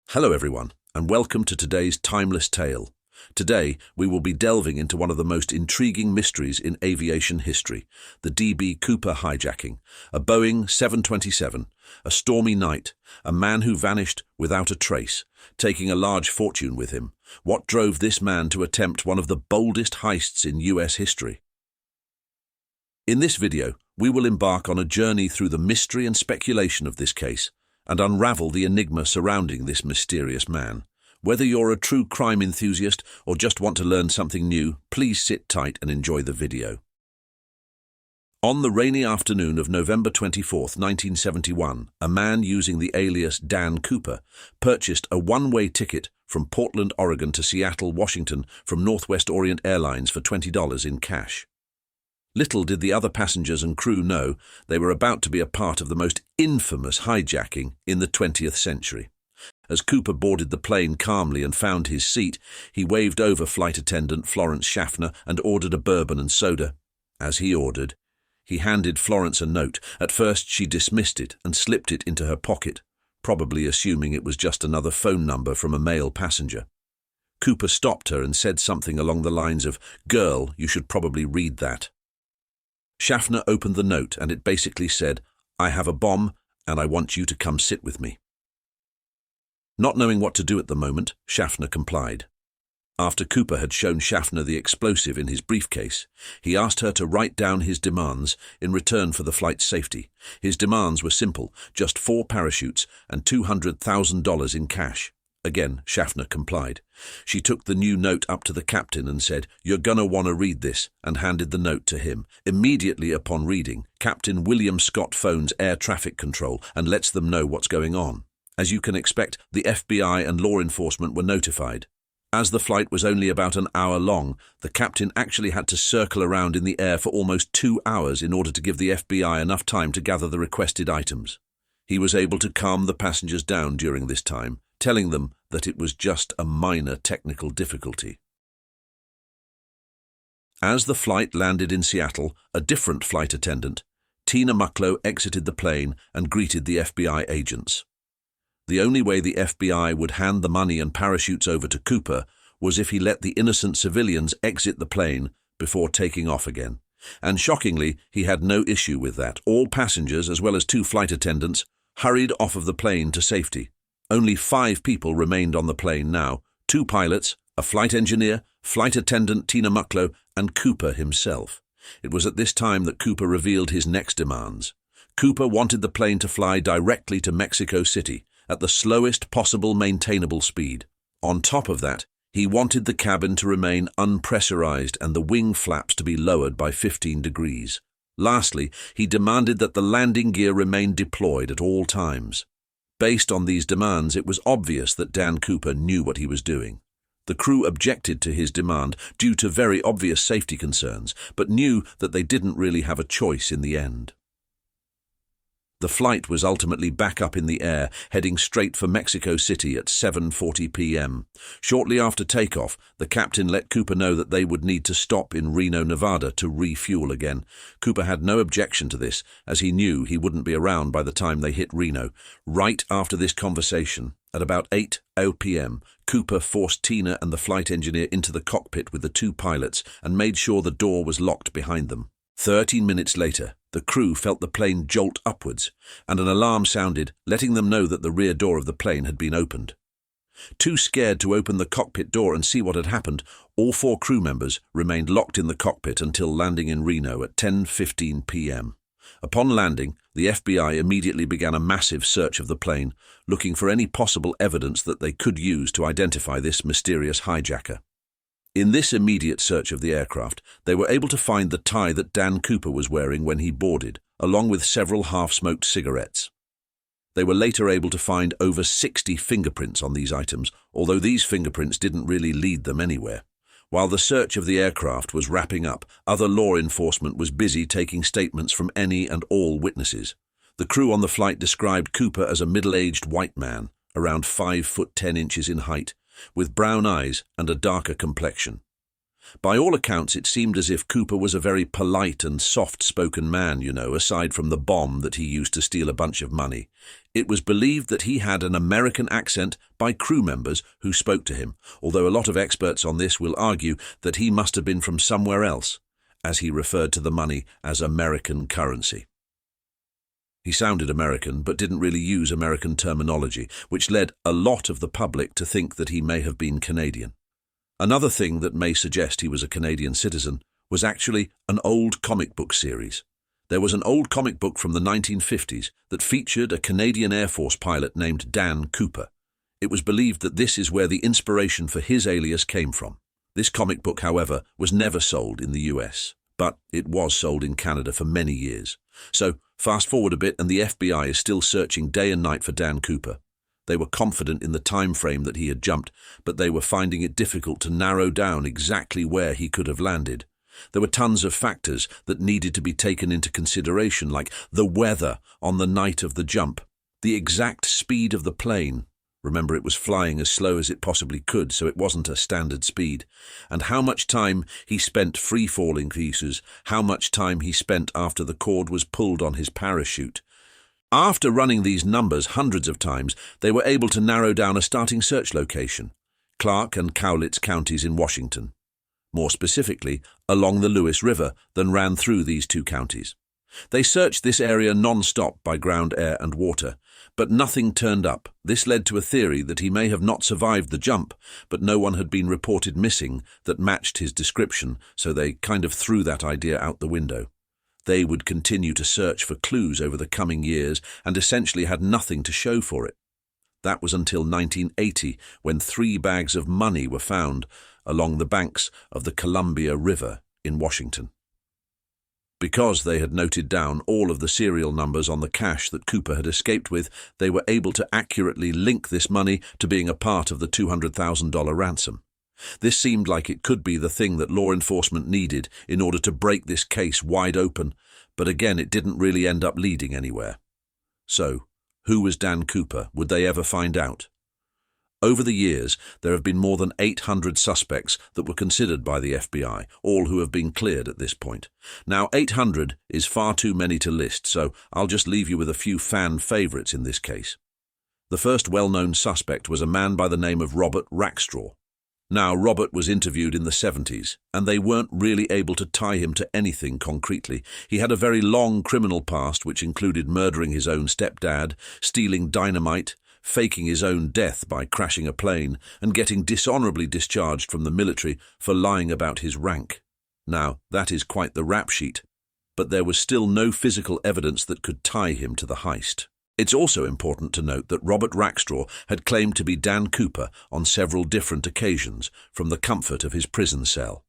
Hello everyone, and welcome to today's timeless tale. Today, we will be delving into one of the most intriguing mysteries in aviation history, the D.B. Cooper hijacking, a Boeing 727, a stormy night, a man who vanished without a trace, taking a large fortune with him. What drove this man to attempt one of the boldest heists in U.S. history? In this video, we will embark on a journey through the mystery and speculation of this case, and unravel the enigma surrounding this mysterious man. Whether you're a true crime enthusiast or just want to learn something new, please sit tight and enjoy the video. On the rainy afternoon of November 24, 1971, a man using the alias Dan Cooper purchased a one-way ticket from Portland, Oregon to Seattle, Washington from Northwest Orient Airlines for $20 in cash. Little did the other passengers and crew know they were about to be a part of the most infamous hijacking in the 20th century. As Cooper boarded the plane calmly and found his seat, he waved over flight attendant Florence Schaffner and ordered a bourbon and soda. As he ordered, he handed Florence a note. At first she dismissed it and slipped it into her pocket, probably assuming it was just another phone number from a male passenger. Cooper stopped her and said something along the lines of, "Girl, you should probably read that." Schaffner opened the note and it basically said, "I have a bomb and I want you to come sit with me." Not knowing what to do at the moment, Schaffner complied. After Cooper had shown Schaffner the explosive in his briefcase, he asked her to write down his demands in return for the flight's safety. His demands were simple, just 4 parachutes and $200,000 in cash. Again, Schaffner complied. She took the new note up to the captain and said, "You're gonna want to read this," and handed the note to him. Immediately upon reading, Captain William Scott phones air traffic control and lets them know what's going on. As you can expect, the FBI and law enforcement were notified. As the flight was only about an hour long, the captain actually had to circle around in the air for almost 2 hours in order to give the FBI enough time to gather the requested items. He was able to calm the passengers down during this time, telling them that it was just a minor technical difficulty. As the flight landed in Seattle, a different flight attendant, Tina Mucklow, exited the plane and greeted the FBI agents. The only way the FBI would hand the money and parachutes over to Cooper was if he let the innocent civilians exit the plane before taking off again. And shockingly, he had no issue with that. All passengers, as well as 2 flight attendants, hurried off of the plane to safety. Only 5 people remained on the plane now, 2 pilots, a flight engineer, flight attendant Tina Mucklow, and Cooper himself. It was at this time that Cooper revealed his next demands. Cooper wanted the plane to fly directly to Mexico City at the slowest possible maintainable speed. On top of that, he wanted the cabin to remain unpressurized and the wing flaps to be lowered by 15 degrees. Lastly, he demanded that the landing gear remain deployed at all times. Based on these demands, it was obvious that Dan Cooper knew what he was doing. The crew objected to his demand due to very obvious safety concerns, but knew that they didn't really have a choice in the end. The flight was ultimately back up in the air, heading straight for Mexico City at 7:40 p.m. Shortly after takeoff, the captain let Cooper know that they would need to stop in Reno, Nevada to refuel again. Cooper had no objection to this, as he knew he wouldn't be around by the time they hit Reno. Right after this conversation, at about 8:00 p.m., Cooper forced Tina and the flight engineer into the cockpit with the 2 pilots and made sure the door was locked behind them. 13 minutes later, the crew felt the plane jolt upwards, and an alarm sounded, letting them know that the rear door of the plane had been opened. Too scared to open the cockpit door and see what had happened, all 4 crew members remained locked in the cockpit until landing in Reno at 10:15 p.m. Upon landing, the FBI immediately began a massive search of the plane, looking for any possible evidence that they could use to identify this mysterious hijacker. In this immediate search of the aircraft, they were able to find the tie that Dan Cooper was wearing when he boarded, along with several half-smoked cigarettes. They were later able to find over 60 fingerprints on these items, although these fingerprints didn't really lead them anywhere. While the search of the aircraft was wrapping up, other law enforcement was busy taking statements from any and all witnesses. The crew on the flight described Cooper as a middle-aged white man, around 5 foot 10 inches in height, with brown eyes and a darker complexion. By all accounts, it seemed as if Cooper was a very polite and soft-spoken man, aside from the bomb that he used to steal a bunch of money. It was believed that he had an American accent by crew members who spoke to him, although a lot of experts on this will argue that he must have been from somewhere else, as he referred to the money as American currency. He sounded American, but didn't really use American terminology, which led a lot of the public to think that he may have been Canadian. Another thing that may suggest he was a Canadian citizen was actually an old comic book series. There was an old comic book from the 1950s that featured a Canadian Air Force pilot named Dan Cooper. It was believed that this is where the inspiration for his alias came from. This comic book, however, was never sold in the US, but it was sold in Canada for many years. So, fast forward a bit and the FBI is still searching day and night for Dan Cooper. They were confident in the time frame that he had jumped, but they were finding it difficult to narrow down exactly where he could have landed. There were tons of factors that needed to be taken into consideration, like the weather on the night of the jump, the exact speed of the plane. Remember, it was flying as slow as it possibly could, so it wasn't a standard speed. And how much time he spent free-falling pieces, how much time he spent after the cord was pulled on his parachute. After running these numbers hundreds of times, they were able to narrow down a starting search location, Clark and Cowlitz counties in Washington. More specifically, along the Lewis River that ran through these two counties. They searched this area non-stop by ground, air and water, but nothing turned up. This led to a theory that he may have not survived the jump, but no one had been reported missing that matched his description, so they kind of threw that idea out the window. They would continue to search for clues over the coming years and essentially had nothing to show for it. That was until 1980, when 3 bags of money were found along the banks of the Columbia River in Washington. Because they had noted down all of the serial numbers on the cash that Cooper had escaped with, they were able to accurately link this money to being a part of the $200,000 ransom. This seemed like it could be the thing that law enforcement needed in order to break this case wide open, but again, it didn't really end up leading anywhere. So, who was Dan Cooper? Would they ever find out? Over the years, there have been more than 800 suspects that were considered by the FBI, all who have been cleared at this point. Now, 800 is far too many to list, so I'll just leave you with a few fan favorites in this case. The first well-known suspect was a man by the name of Robert Rackstraw. Now, Robert was interviewed in the 70s, and they weren't really able to tie him to anything concretely. He had a very long criminal past, which included murdering his own stepdad, stealing dynamite, faking his own death by crashing a plane, and getting dishonorably discharged from the military for lying about his rank. Now, that is quite the rap sheet, but there was still no physical evidence that could tie him to the heist. It's also important to note that Robert Rackstraw had claimed to be Dan Cooper on several different occasions from the comfort of his prison cell,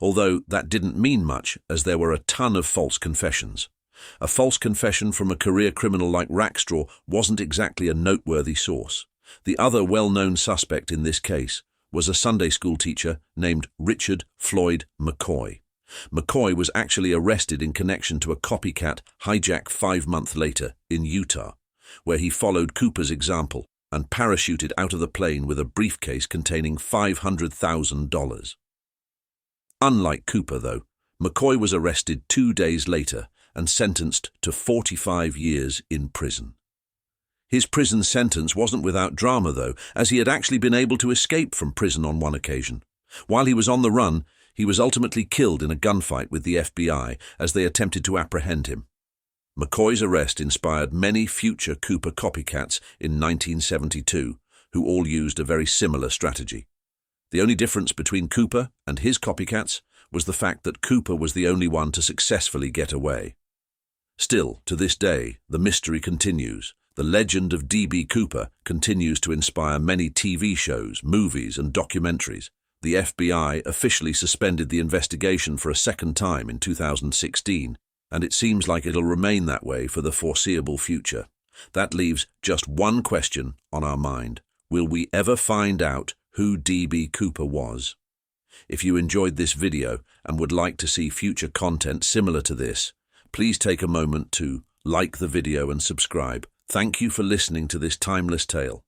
although that didn't mean much as there were a ton of false confessions. A false confession from a career criminal like Rackstraw wasn't exactly a noteworthy source. The other well-known suspect in this case was a Sunday school teacher named Richard Floyd McCoy. McCoy was actually arrested in connection to a copycat hijack 5 months later in Utah, where he followed Cooper's example and parachuted out of the plane with a briefcase containing $500,000. Unlike Cooper, though, McCoy was arrested 2 days later and sentenced to 45 years in prison. His prison sentence wasn't without drama, though, as he had actually been able to escape from prison on one occasion. While he was on the run, he was ultimately killed in a gunfight with the FBI as they attempted to apprehend him. McCoy's arrest inspired many future Cooper copycats in 1972, who all used a very similar strategy. The only difference between Cooper and his copycats was the fact that Cooper was the only one to successfully get away. Still, to this day, the mystery continues. The legend of D.B. Cooper continues to inspire many TV shows, movies, and documentaries. The FBI officially suspended the investigation for a second time in 2016, and it seems like it'll remain that way for the foreseeable future. That leaves just one question on our mind. Will we ever find out who D.B. Cooper was? If you enjoyed this video and would like to see future content similar to this, please take a moment to like the video and subscribe. Thank you for listening to this timeless tale.